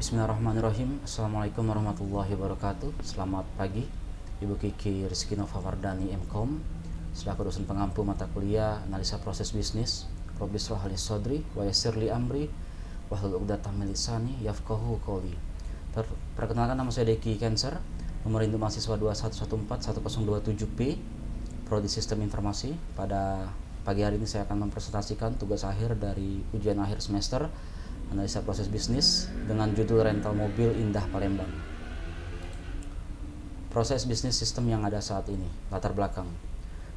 Bismillahirrahmanirrahim. Assalamualaikum warahmatullahi wabarakatuh. Selamat pagi, Ibu Kiki Rizky Nova Wardani MKOM, selaku dosen pengampu mata kuliah analisa proses bisnis. Rabbi shrah li sodri wa yassir li amri wahlul 'uqdatam min lisani yafqahu qawli. Perkenalkan, nama saya Deki Cancer, nomor induk mahasiswa 211411027P, Prodi Sistem Informasi. Pada pagi hari ini saya akan mempresentasikan tugas akhir dari ujian akhir semester analisa proses bisnis dengan judul rental mobil indah Palembang. Proses bisnis sistem yang ada saat ini, latar belakang.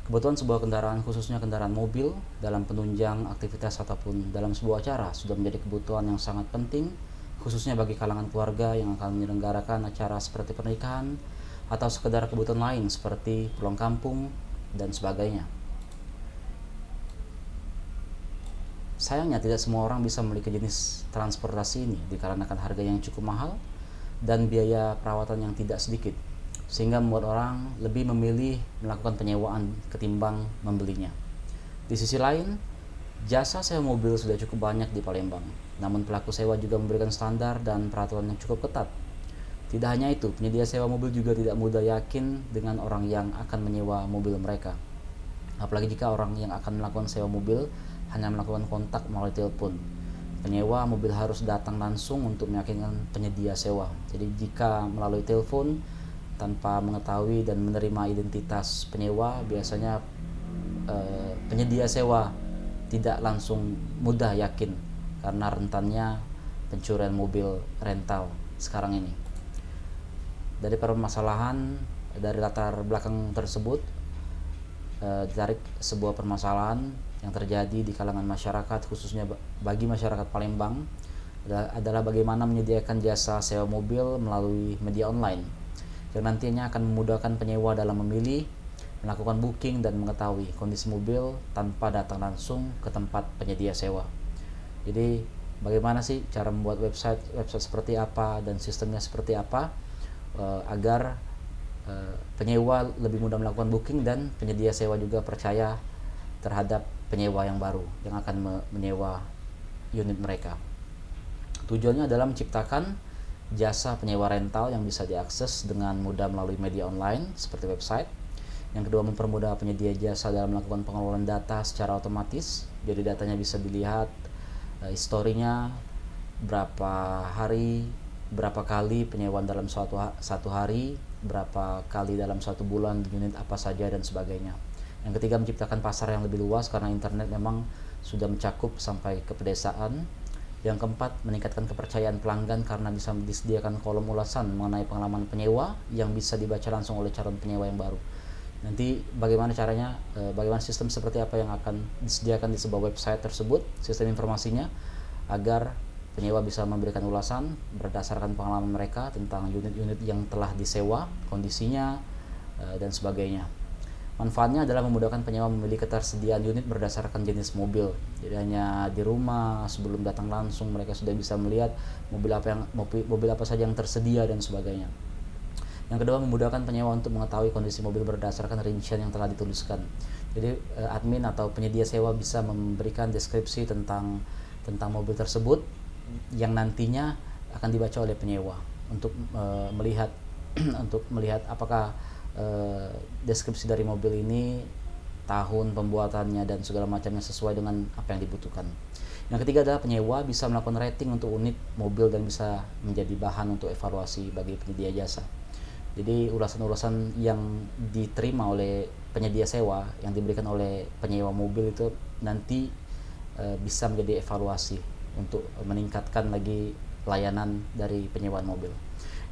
Kebutuhan sebuah kendaraan, khususnya kendaraan mobil, dalam penunjang aktivitas ataupun dalam sebuah acara sudah menjadi kebutuhan yang sangat penting, khususnya bagi kalangan keluarga yang akan menyelenggarakan acara seperti pernikahan atau sekedar kebutuhan lain seperti pulang kampung dan sebagainya. Sayangnya tidak semua orang bisa memiliki jenis transportasi ini dikarenakan harga yang cukup mahal dan biaya perawatan yang tidak sedikit, sehingga membuat orang lebih memilih melakukan penyewaan ketimbang membelinya. Di sisi lain, jasa sewa mobil sudah cukup banyak di Palembang, namun pelaku sewa juga memberikan standar dan peraturan yang cukup ketat. Tidak hanya itu, penyedia sewa mobil juga tidak mudah yakin dengan orang yang akan menyewa mobil mereka, apalagi jika orang yang akan melakukan sewa mobil hanya melakukan kontak melalui telepon. Penyewa mobil harus datang langsung untuk meyakinkan penyedia sewa. Jadi jika melalui telepon tanpa mengetahui dan menerima identitas penyewa, biasanya penyedia sewa tidak langsung mudah yakin karena rentannya pencurian mobil rental sekarang ini. Dari permasalahan, dari latar belakang tersebut, ditarik sebuah permasalahan yang terjadi di kalangan masyarakat, khususnya bagi masyarakat Palembang, adalah bagaimana menyediakan jasa sewa mobil melalui media online yang nantinya akan memudahkan penyewa dalam memilih, melakukan booking dan mengetahui kondisi mobil tanpa datang langsung ke tempat penyedia sewa. Jadi bagaimana sih cara membuat website seperti apa dan sistemnya seperti apa, agar penyewa lebih mudah melakukan booking dan penyedia sewa juga percaya terhadap penyewa yang baru yang akan menyewa unit mereka. Tujuannya adalah menciptakan jasa penyewa rental yang bisa diakses dengan mudah melalui media online seperti website. Yang kedua, mempermudah penyedia jasa dalam melakukan pengelolaan data secara otomatis. Jadi datanya bisa dilihat, historinya berapa hari, berapa kali penyewaan dalam satu hari, berapa kali dalam satu bulan, unit apa saja dan sebagainya. Yang ketiga, menciptakan pasar yang lebih luas karena internet memang sudah mencakup sampai ke pedesaan. Yang keempat, meningkatkan kepercayaan pelanggan karena bisa disediakan kolom ulasan mengenai pengalaman penyewa yang bisa dibaca langsung oleh calon penyewa yang baru. Nanti bagaimana caranya, bagaimana sistem seperti apa yang akan disediakan di sebuah website tersebut, sistem informasinya, agar penyewa bisa memberikan ulasan berdasarkan pengalaman mereka tentang unit-unit yang telah disewa, kondisinya, dan sebagainya. Manfaatnya adalah memudahkan penyewa memilih ketersediaan unit berdasarkan jenis mobil. Jadi hanya di rumah sebelum datang langsung mereka sudah bisa melihat mobil apa saja yang tersedia dan sebagainya. Yang kedua, memudahkan penyewa untuk mengetahui kondisi mobil berdasarkan rincian yang telah dituliskan. Jadi admin atau penyedia sewa bisa memberikan deskripsi tentang mobil tersebut yang nantinya akan dibaca oleh penyewa untuk melihat untuk melihat apakah deskripsi dari mobil ini, tahun pembuatannya dan segala macamnya sesuai dengan apa yang dibutuhkan. Yang ketiga adalah penyewa bisa melakukan rating untuk unit mobil dan bisa menjadi bahan untuk evaluasi bagi penyedia jasa. Jadi ulasan-ulasan yang diterima oleh penyedia sewa yang diberikan oleh penyewa mobil itu nanti bisa menjadi evaluasi untuk meningkatkan lagi pelayanan dari penyewaan mobil.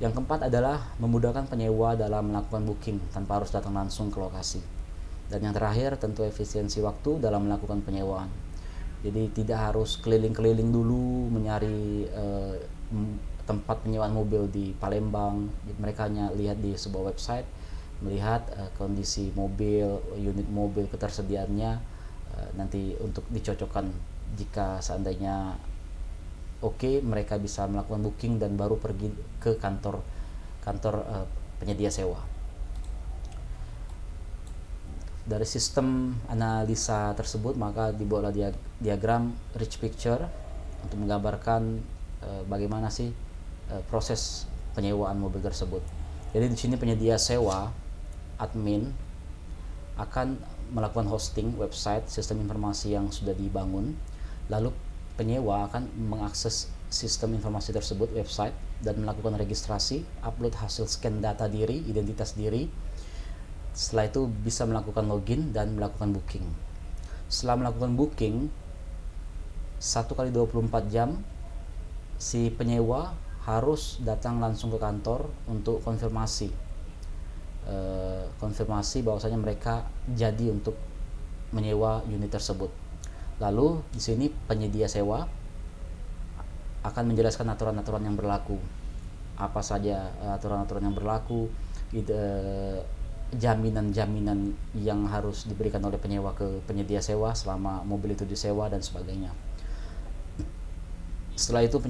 Yang keempat adalah memudahkan penyewa dalam melakukan booking tanpa harus datang langsung ke lokasi. Dan yang terakhir tentu efisiensi waktu dalam melakukan penyewaan. Jadi tidak harus keliling-keliling dulu mencari tempat penyewaan mobil di Palembang. Mereka hanya lihat di sebuah website, melihat kondisi mobil, unit mobil, ketersediaannya, nanti untuk dicocokkan. Jika seandainya oke, mereka bisa melakukan booking dan baru pergi ke kantor penyedia sewa. Dari sistem analisa tersebut maka dibuatlah diagram rich picture untuk menggambarkan bagaimana sih proses penyewaan mobil tersebut. Jadi di sini penyedia sewa, admin akan melakukan hosting website sistem informasi yang sudah dibangun, lalu penyewa akan mengakses sistem informasi tersebut, website, dan melakukan registrasi, upload hasil scan data diri, identitas diri. Setelah itu bisa melakukan login dan melakukan booking. Setelah melakukan booking 1 kali 24 jam, si penyewa harus datang langsung ke kantor untuk konfirmasi bahwasanya mereka jadi untuk menyewa unit tersebut. Lalu di sini penyedia sewa akan menjelaskan aturan-aturan yang berlaku, apa saja aturan-aturan yang berlaku, jaminan-jaminan yang harus diberikan oleh penyewa ke penyedia sewa selama mobil itu disewa dan sebagainya. Setelah itu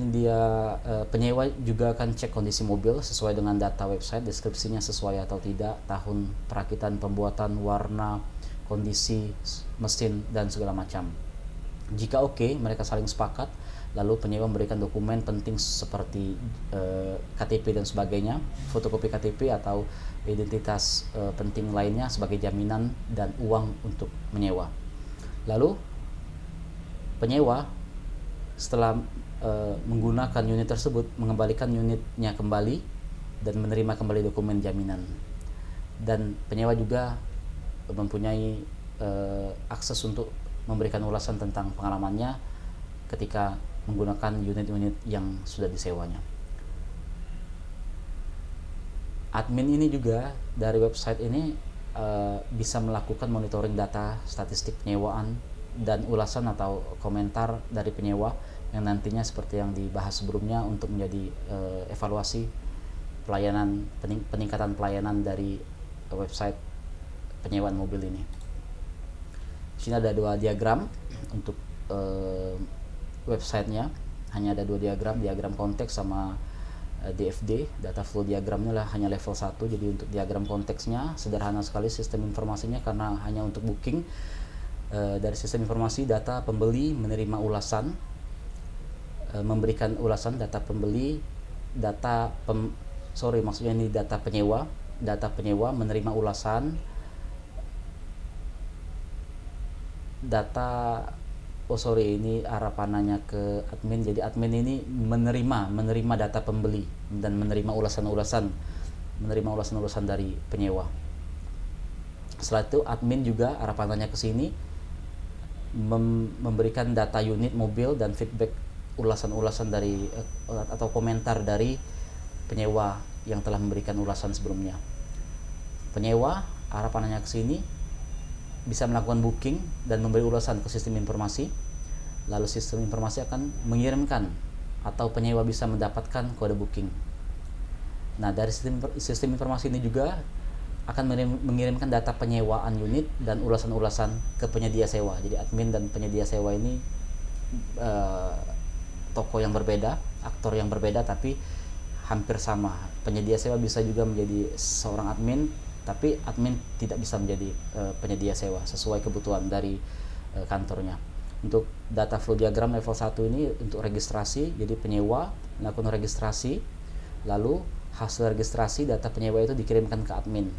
penyewa juga akan cek kondisi mobil sesuai dengan data website, deskripsinya sesuai atau tidak, tahun perakitan, pembuatan, warna, kondisi mesin, dan segala macam. Jika oke, mereka saling sepakat, lalu penyewa memberikan dokumen penting seperti KTP dan sebagainya, fotokopi KTP atau identitas penting lainnya sebagai jaminan dan uang untuk menyewa. Lalu penyewa setelah menggunakan unit tersebut mengembalikan unitnya kembali dan menerima kembali dokumen jaminan. Dan penyewa juga mempunyai akses untuk memberikan ulasan tentang pengalamannya ketika menggunakan unit-unit yang sudah disewanya. Admin ini juga dari website ini bisa melakukan monitoring data statistik penyewaan dan ulasan atau komentar dari penyewa yang nantinya seperti yang dibahas sebelumnya untuk menjadi evaluasi pelayanan, peningkatan pelayanan dari website penyewaan mobil ini. Di sini ada 2 diagram untuk websitenya, hanya ada 2 diagram konteks sama DFD, data flow diagramnya lah hanya level 1. Jadi untuk diagram konteksnya sederhana sekali sistem informasinya karena hanya untuk booking. Dari sistem informasi data pembeli menerima ulasan, memberikan ulasan data pembeli, data penyewa menerima ulasan, ini arah panahnya ke admin. Jadi admin ini menerima data pembeli dan menerima ulasan-ulasan dari penyewa. Setelah itu admin juga arah panahnya ke sini memberikan data unit mobil dan feedback ulasan-ulasan dari atau komentar dari penyewa yang telah memberikan ulasan sebelumnya. Penyewa arah panahnya ke sini bisa melakukan booking dan memberi ulasan ke sistem informasi. Lalu sistem informasi akan mengirimkan atau penyewa bisa mendapatkan kode booking. Nah, dari sistem informasi ini juga akan mengirimkan data penyewaan unit dan ulasan-ulasan ke penyedia sewa. Jadi admin dan penyedia sewa ini tokoh yang berbeda, aktor yang berbeda, tapi hampir sama. Penyedia sewa bisa juga menjadi seorang admin, tapi admin tidak bisa menjadi penyedia sewa sesuai kebutuhan dari kantornya. Untuk data flow diagram level 1 ini untuk registrasi, jadi penyewa melakukan registrasi, lalu hasil registrasi data penyewa itu dikirimkan ke admin.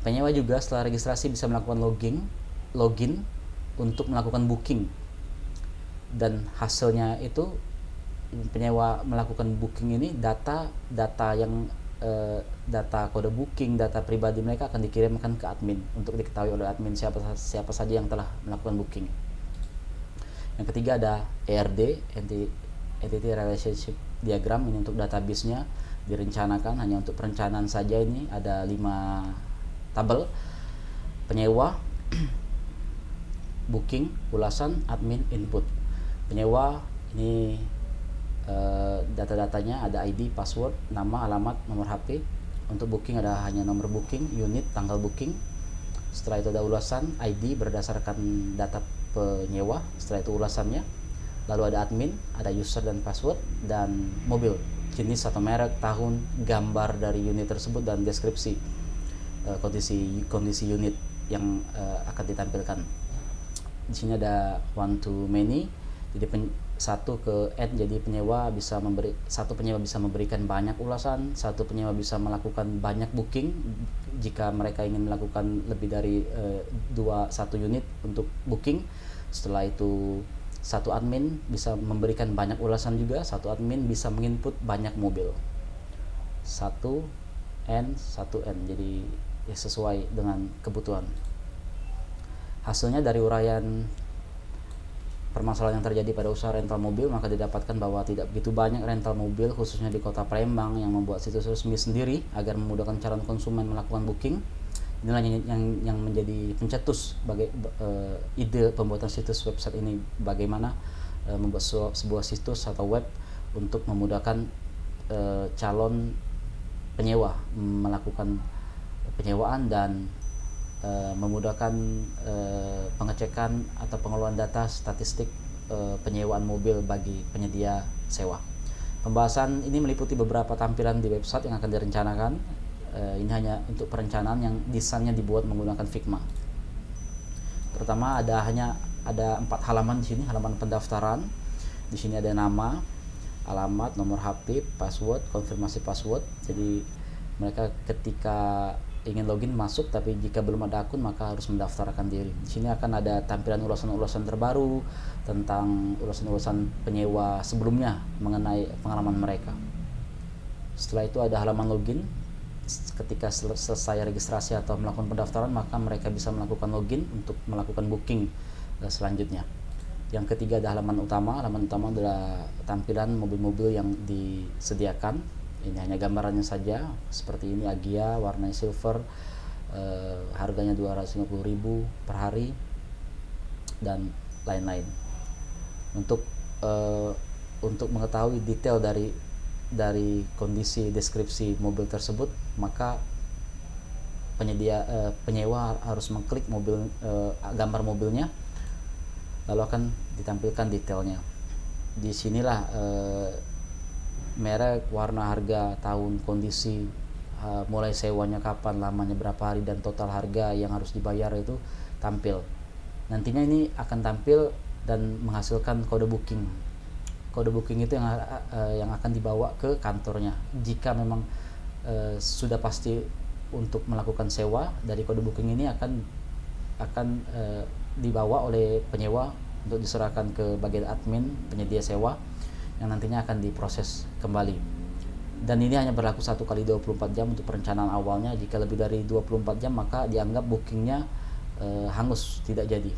Penyewa juga setelah registrasi bisa melakukan login untuk melakukan booking, dan hasilnya itu penyewa melakukan booking ini data kode booking, data pribadi mereka akan dikirimkan ke admin untuk diketahui oleh admin siapa saja yang telah melakukan booking. Yang ketiga ada ERD, Entity Relationship Diagram. Ini untuk database-nya direncanakan hanya untuk perencanaan saja. Ini ada 5 tabel: penyewa, booking, ulasan, admin, input. Penyewa ini data-datanya ada ID, password, nama, alamat, nomor HP. Untuk booking ada hanya nomor booking, unit, tanggal booking. Setelah itu ada ulasan, ID berdasarkan data penyewa. Setelah itu ulasannya. Lalu ada admin, ada user dan password, dan mobil, jenis atau merek, tahun, gambar dari unit tersebut, dan deskripsi kondisi unit yang akan ditampilkan. Di sini ada one to many. Jadi satu ke end, jadi satu penyewa bisa memberikan banyak ulasan, satu penyewa bisa melakukan banyak booking jika mereka ingin melakukan lebih dari satu unit untuk booking. Setelah itu satu admin bisa memberikan banyak ulasan juga, satu admin bisa menginput banyak mobil, satu end, jadi ya sesuai dengan kebutuhan. Hasilnya dari uraian permasalahan yang terjadi pada usaha rental mobil, maka didapatkan bahwa tidak begitu banyak rental mobil khususnya di kota Palembang yang membuat situs resmi sendiri agar memudahkan calon konsumen melakukan booking. Inilah yang menjadi pencetus bagi ide pembuatan situs website ini, bagaimana membuat sebuah situs atau web untuk memudahkan calon penyewa melakukan penyewaan dan memudahkan pengecekan atau pengelolaan data statistik penyewaan mobil bagi penyedia sewa. Pembahasan ini meliputi beberapa tampilan di website yang akan direncanakan. Ini hanya untuk perencanaan yang desainnya dibuat menggunakan Figma. Pertama ada 4 halaman di sini, halaman pendaftaran. Di sini ada nama, alamat, nomor HP, password, konfirmasi password. Jadi mereka ketika ingin login masuk, tapi jika belum ada akun maka harus mendaftarkan diri. Di sini akan ada tampilan ulasan-ulasan terbaru tentang ulasan-ulasan penyewa sebelumnya mengenai pengalaman mereka. Setelah itu ada halaman login. Ketika selesai registrasi atau melakukan pendaftaran, maka mereka bisa melakukan login untuk melakukan booking selanjutnya. Yang ketiga ada halaman utama. Halaman utama adalah tampilan mobil-mobil yang disediakan. Ini hanya gambarannya saja, seperti ini Agya, warnanya silver, harganya 250.000 per hari dan lain-lain. Untuk mengetahui detail dari kondisi deskripsi mobil tersebut, maka penyewa harus mengklik gambar mobilnya, lalu akan ditampilkan detailnya. Di sinilah merek, warna, harga, tahun, kondisi, mulai sewanya kapan, lamanya berapa hari, dan total harga yang harus dibayar itu tampil. Nantinya ini akan tampil dan menghasilkan kode booking. Kode booking itu yang akan dibawa ke kantornya. Jika memang sudah pasti untuk melakukan sewa, dari kode booking ini akan dibawa oleh penyewa untuk diserahkan ke bagian admin penyedia sewa, yang nantinya akan diproses kembali. Dan ini hanya berlaku 1 kali 24 jam untuk perencanaan awalnya. Jika lebih dari 24 jam maka dianggap bookingnya hangus, tidak jadi.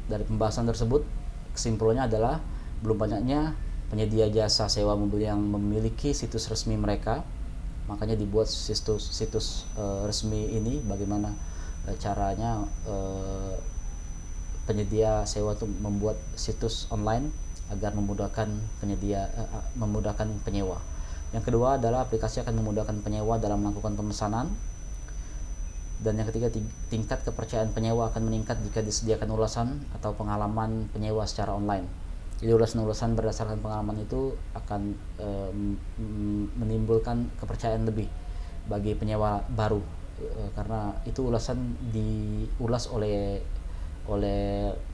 Dari pembahasan tersebut, kesimpulannya adalah belum banyaknya penyedia jasa sewa mobil yang memiliki situs resmi mereka. Makanya dibuat situs resmi ini. Bagaimana caranya penyedia sewa itu membuat situs online agar memudahkan penyewa. Yang kedua adalah aplikasi akan memudahkan penyewa dalam melakukan pemesanan. Dan yang ketiga, tingkat kepercayaan penyewa akan meningkat jika disediakan ulasan atau pengalaman penyewa secara online. Jadi ulasan-ulasan berdasarkan pengalaman itu akan menimbulkan kepercayaan lebih bagi penyewa baru, karena itu ulasan diulas oleh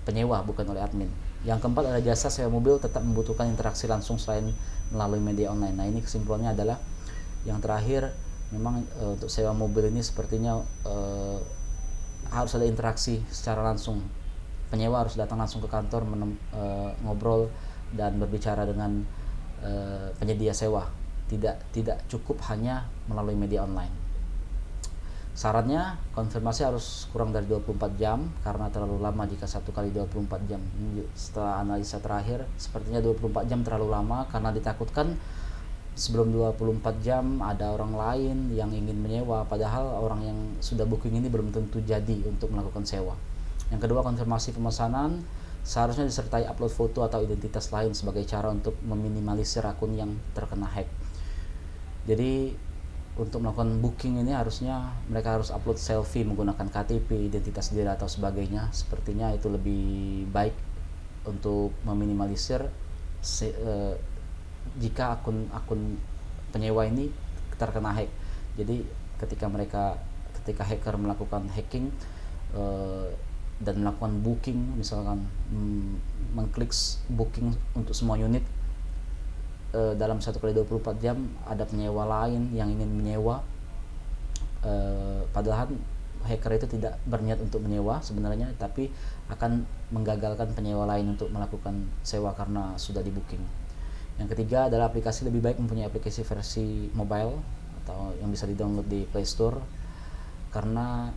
penyewa, bukan oleh admin. Yang keempat adalah jasa sewa mobil tetap membutuhkan interaksi langsung selain melalui media online. Nah, ini kesimpulannya adalah yang terakhir, memang untuk sewa mobil ini sepertinya harus ada interaksi secara langsung. Penyewa harus datang langsung ke kantor, ngobrol dan berbicara dengan penyedia sewa. Tidak cukup hanya melalui media online. Syaratnya konfirmasi harus kurang dari 24 jam karena terlalu lama jika 1 kali 24 jam. Setelah analisa terakhir, sepertinya 24 jam terlalu lama karena ditakutkan sebelum 24 jam ada orang lain yang ingin menyewa, padahal orang yang sudah booking ini belum tentu jadi untuk melakukan sewa. Yang kedua, konfirmasi pemesanan seharusnya disertai upload foto atau identitas lain sebagai cara untuk meminimalisir akun yang terkena hack. Jadi untuk melakukan booking ini harusnya mereka harus upload selfie menggunakan KTP, identitas diri atau sebagainya. Sepertinya itu lebih baik untuk meminimalisir jika akun penyewa ini terkena hack. Jadi ketika hacker melakukan hacking, dan melakukan booking, misalkan mengklik booking untuk semua unit dalam 1 kali 24 jam ada penyewa lain yang ingin menyewa, padahal hacker itu tidak berniat untuk menyewa sebenarnya, tapi akan menggagalkan penyewa lain untuk melakukan sewa karena sudah di booking. Yang ketiga adalah aplikasi, lebih baik mempunyai aplikasi versi mobile atau yang bisa di-download di Play Store, karena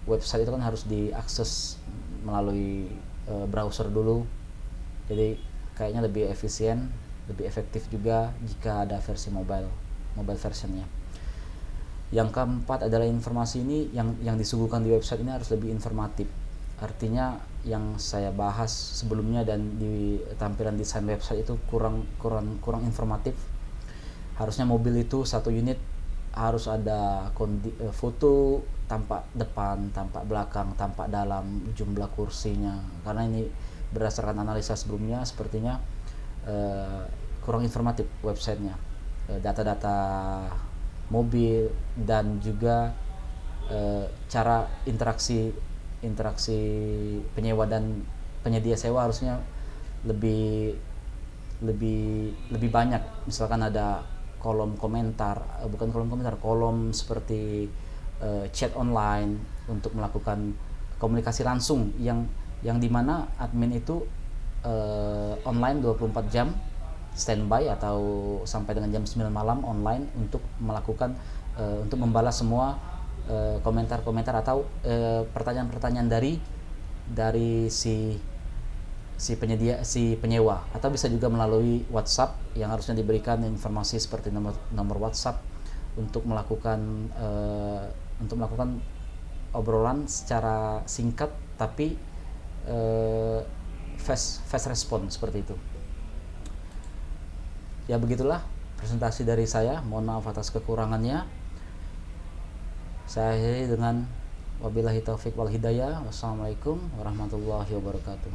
website itu kan harus diakses melalui browser dulu, jadi kayaknya lebih efisien, lebih efektif juga jika ada versi mobile versionnya. Yang keempat adalah informasi ini yang disuguhkan di website ini harus lebih informatif. Artinya yang saya bahas sebelumnya dan di tampilan desain website itu kurang informatif. Harusnya mobil itu satu unit harus ada foto, tampak depan, tampak belakang, tampak dalam, jumlah kursinya. Karena ini berdasarkan analisa sebelumnya sepertinya kurang informatif websitenya, data-data mobil dan juga cara interaksi penyewa dan penyedia sewa harusnya lebih banyak. Misalkan ada kolom seperti chat online untuk melakukan komunikasi langsung yang dimana admin itu online 24 jam standby atau sampai dengan jam 9 malam online untuk melakukan untuk membalas semua komentar-komentar atau pertanyaan-pertanyaan dari si penyewa, atau bisa juga melalui WhatsApp yang harusnya diberikan informasi seperti nomor WhatsApp untuk melakukan obrolan secara singkat tapi fast response seperti itu. Ya begitulah presentasi dari saya, mohon maaf atas kekurangannya. Saya akhiri dengan wabillahi taufik wal hidayah. Wassalamualaikum warahmatullahi wabarakatuh.